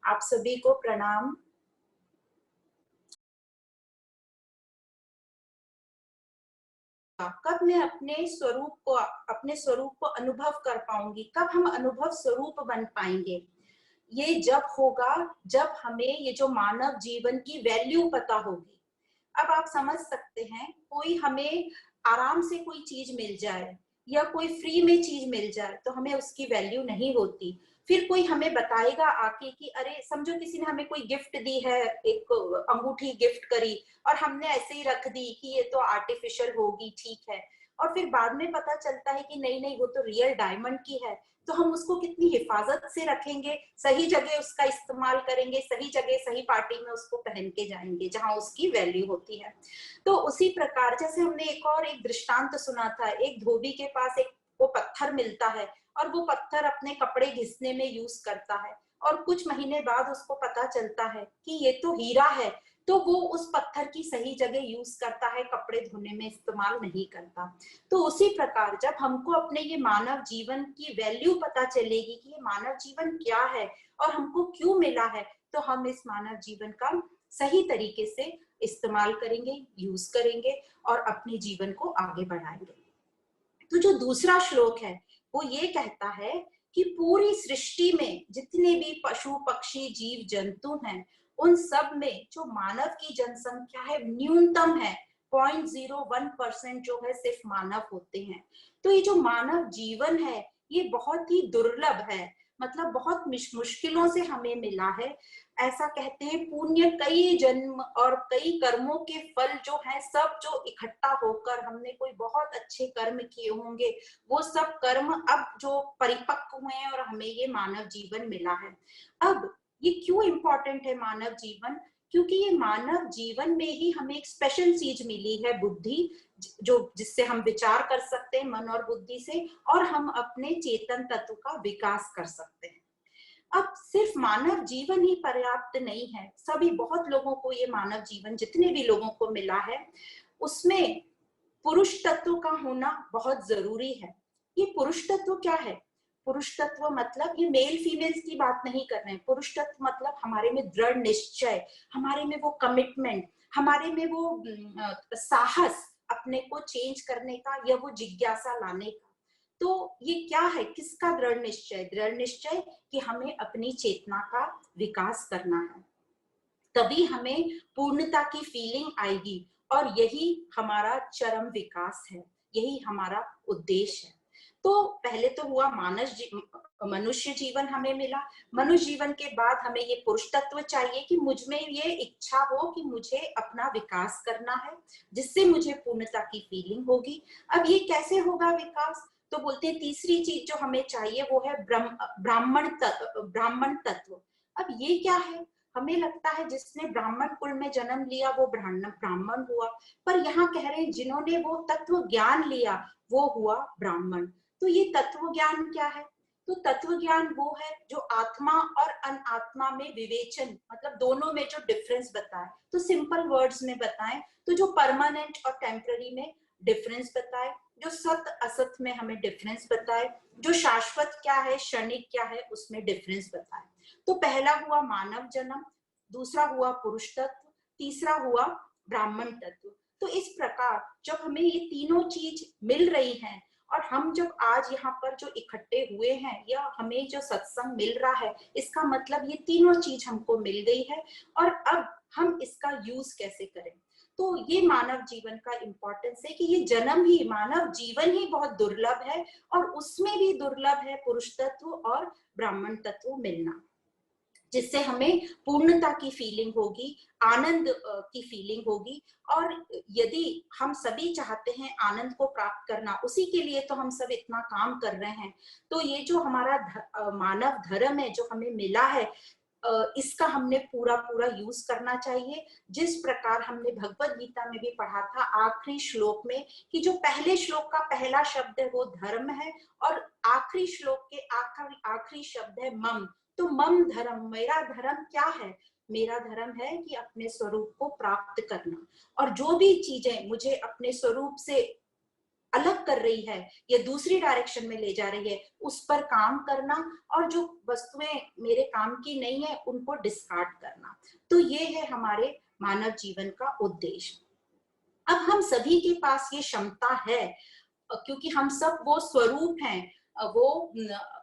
आप सभी को प्रणाम। कब मैं अपने स्वरूप को अनुभव कर पाऊंगी, कब हम अनुभव स्वरूप बन पाएंगे? ये जब होगा जब हमें ये जो मानव जीवन की वैल्यू पता होगी। अब आप समझ सकते हैं, कोई हमें आराम से कोई चीज मिल जाए या कोई फ्री में चीज मिल जाए तो हमें उसकी वैल्यू नहीं होती। फिर कोई हमें बताएगा आके कि अरे समझो किसी ने हमें कोई गिफ्ट दी है, एक अंगूठी गिफ्ट करी और हमने ऐसे ही रख दी कि ये तो आर्टिफिशियल होगी, ठीक है। और फिर बाद में पता चलता है कि नहीं नहीं, वो तो रियल डायमंड की है। तो हम उसको कितनी हिफाजत से रखेंगे, सही जगह उसका इस्तेमाल करेंगे, सही जगह सही पार्टी में उसको पहन के जाएंगे जहां उसकी वैल्यू होती है। तो उसी प्रकार जैसे हमने एक दृष्टांत सुना था, एक धोबी के पास एक वो पत्थर मिलता है और वो पत्थर अपने कपड़े घिसने में यूज करता है और कुछ महीने बाद उसको पता चलता है कि ये तो हीरा है। तो वो उस पत्थर की सही जगह यूज करता है, कपड़े धोने में इस्तेमाल नहीं करता। तो उसी प्रकार जब हमको अपने ये मानव जीवन की वैल्यू पता चलेगी कि ये मानव जीवन क्या है और हमको क्यों मिला है, तो हम इस मानव जीवन का सही तरीके से इस्तेमाल करेंगे, यूज करेंगे और अपने जीवन को आगे बढ़ाएंगे। तो जो दूसरा श्लोक है वो ये कहता है कि पूरी सृष्टि में जितने भी पशु पक्षी जीव जंतु हैं, उन सब में जो मानव की जनसंख्या है न्यूनतम है, 0.01% जो है सिर्फ मानव होते हैं। तो ये जो मानव जीवन है ये बहुत ही दुर्लभ है, मतलब बहुत मुश्किलों से हमें मिला है। ऐसा कहते हैं पुण्य कई जन्म और कई कर्मों के फल जो है सब जो इकट्ठा होकर हमने कोई बहुत अच्छे कर्म किए होंगे, वो सब कर्म अब जो परिपक्व हुए हैं और हमें ये मानव जीवन मिला है। अब ये क्यों इम्पोर्टेंट है मानव जीवन? क्योंकि ये मानव जीवन में ही हमें एक स्पेशल चीज मिली है, बुद्धि, जो जिससे हम विचार कर सकते हैं मन और बुद्धि से, और हम अपने चेतन तत्व का विकास कर सकते हैं। अब सिर्फ मानव जीवन ही पर्याप्त नहीं है, सभी बहुत लोगों को ये मानव जीवन जितने भी लोगों को मिला है उसमें पुरुष तत्व का होना बहुत जरूरी है। ये पुरुष तत्व क्या है? पुरुष तत्व मतलब ये मेल फीमेल्स की बात नहीं कर रहे हैं। पुरुष तत्व मतलब हमारे में दृढ़ निश्चय, हमारे में वो कमिटमेंट, हमारे में वो साहस अपने को चेंज करने का या वो जिज्ञासा लाने का। तो ये क्या है, किसका दृढ़ निश्चय? दृढ़ निश्चय कि हमें अपनी चेतना का विकास करना है, तभी हमें पूर्णता की फीलिंग आएगी और यही हमारा चरम विकास है, यही हमारा उद्देश्य है। तो पहले तो हुआ मनुष्य जीवन हमें मिला। मनुष्य जीवन के बाद हमें ये पुरुष तत्व चाहिए कि मुझ में ये इच्छा हो कि मुझे अपना विकास करना है, जिससे मुझे पूर्णता की फीलिंग होगी। अब ये कैसे होगा विकास? तो बोलते हैं तीसरी चीज जो हमें चाहिए वो है ब्राह्मण तत्व। अब ये क्या है? हमें लगता है जिसने ब्राह्मण कुल में जन्म लिया वो ब्राह्मण हुआ, पर यहाँ कह रहे हैं जिन्होंने वो तत्व ज्ञान लिया वो हुआ ब्राह्मण। तो ये तत्व ज्ञान क्या है? तो तत्व ज्ञान वो है जो आत्मा और अनात्मा में विवेचन, मतलब दोनों में जो डिफरेंस बताए। तो सिंपल वर्ड्स में बताएं तो जो परमानेंट और टेम्पररी में डिफरेंस बताए, जो सत असत में हमें डिफरेंस बताए, जो शाश्वत क्या है क्षणिक क्या है उसमें डिफरेंस बताए। तो पहला हुआ मानव जन्म, दूसरा हुआ पुरुष तत्व, तीसरा हुआ ब्राह्मण तत्व। तो इस प्रकार जब हमें ये तीनों चीज मिल रही हैं और हम जब आज यहाँ पर जो इकट्ठे हुए हैं या हमें जो सत्संग मिल रहा है, इसका मतलब ये तीनों चीज हमको मिल गई है और अब हम इसका यूज कैसे करें। तो ये मानव जीवन का इम्पोर्टेंस है कि ये जन्म ही, मानव जीवन ही बहुत दुर्लभ है और उसमें भी दुर्लभ है पुरुष तत्व और ब्राह्मण तत्व मिलना, जिससे हमें पूर्णता की फीलिंग होगी, आनंद की फीलिंग होगी। और यदि हम सभी चाहते हैं आनंद को प्राप्त करना, उसी के लिए तो हम सब इतना काम कर रहे हैं। तो ये जो हमारा मानव धर्म है जो हमें मिला है, इसका हमने पूरा पूरा यूज करना चाहिए। जिस प्रकार हमने भगवत गीता में भी पढ़ा था आखिरी श्लोक में कि जो पहले श्लोक का पहला शब्द है वो धर्म है और आखिरी श्लोक के आखिरी शब्द है मम। तो मम धर्म, मेरा धर्म क्या है? मेरा धर्म है कि अपने स्वरूप को प्राप्त करना, और जो भी चीजें मुझे अपने स्वरूप से अलग कर रही है या दूसरी डायरेक्शन में ले जा रही है, उस पर काम करना, और जो वस्तुएं मेरे काम की नहीं है उनको डिस्कार्ड करना। तो ये है हमारे मानव जीवन का उद्देश्य। अब हम सभी के पास ये क्षमता है, क्योंकि हम सब वो स्वरूप हैं, वो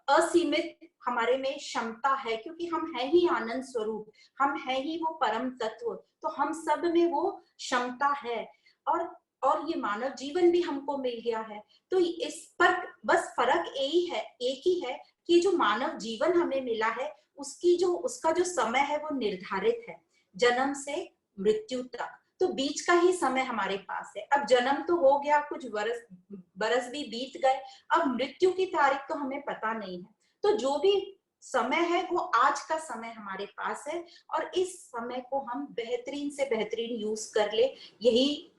असीमित हमारे में क्षमता है, क्योंकि हम है ही आनंद स्वरूप, हम है ही वो परम तत्व, तो हम सब में वो क्षमता है। और ये मानव जीवन भी हमको मिल गया है। तो इस पर बस फर्क यही है, एक ही है कि जो मानव जीवन हमें मिला है उसका जो समय है वो निर्धारित है, जन्म से मृत्यु तक। तो बीच का ही समय हमारे पास है। अब जन्म तो हो गया, कुछ बरस भी बीत गए, अब मृत्यु की तारीख तो हमें पता नहीं है। तो जो भी समय है वो आज का समय हमारे पास है, और इस समय को हम बेहतरीन से बेहतरीन यूज कर ले, यही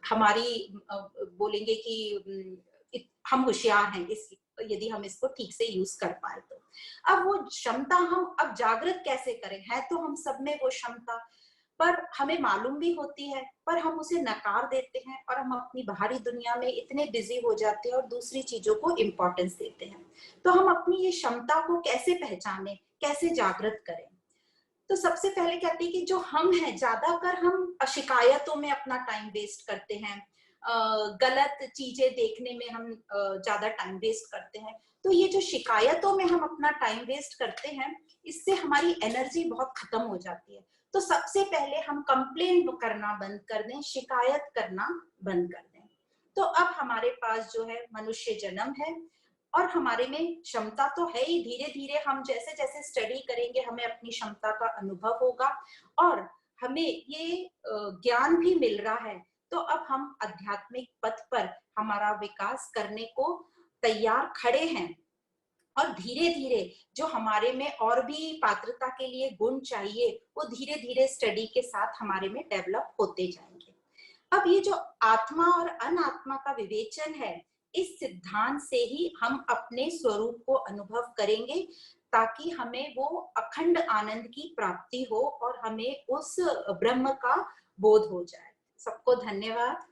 हमारी बोलेंगे कि हम होशियार हैं इस, यदि हम इसको ठीक से यूज कर पाए तो। अब वो क्षमता हम अब जागृत कैसे करें, है तो हम सब में वो क्षमता, पर हमें मालूम भी होती है, पर हम उसे नकार देते हैं, और हम अपनी बाहरी दुनिया में इतने बिजी हो जाते हैं और दूसरी चीजों को इम्पोर्टेंस देते हैं। तो हम अपनी ये क्षमता को कैसे पहचाने, कैसे जागृत करें? तो सबसे पहले कहते हैं कि जो हम हैं, ज्यादातर हम शिकायतों में अपना टाइम वेस्ट करते हैं, गलत चीजें देखने में हम ज्यादा टाइम वेस्ट करते हैं। तो ये जो शिकायतों में हम अपना टाइम वेस्ट करते हैं, इससे हमारी एनर्जी बहुत खत्म हो जाती है। तो सबसे पहले हम कंप्लेन करना बंद कर दें, शिकायत करना बंद कर दें। तो अब हमारे पास जो है मनुष्य जन्म है, और हमारे में क्षमता तो है ही। धीरे धीरे हम जैसे जैसे स्टडी करेंगे हमें अपनी क्षमता का अनुभव होगा, और हमें ये ज्ञान भी मिल रहा है। तो अब हम आध्यात्मिक पथ पर हमारा विकास करने को तैयार खड़े हैं, और धीरे धीरे जो हमारे में और भी पात्रता के लिए गुण चाहिए वो धीरे धीरे स्टडी के साथ हमारे में डेवलप होते जाएंगे। अब ये जो आत्मा और अनात्मा का विवेचन है, इस सिद्धांत से ही हम अपने स्वरूप को अनुभव करेंगे, ताकि हमें वो अखंड आनंद की प्राप्ति हो और हमें उस ब्रह्म का बोध हो जाए। सबको धन्यवाद।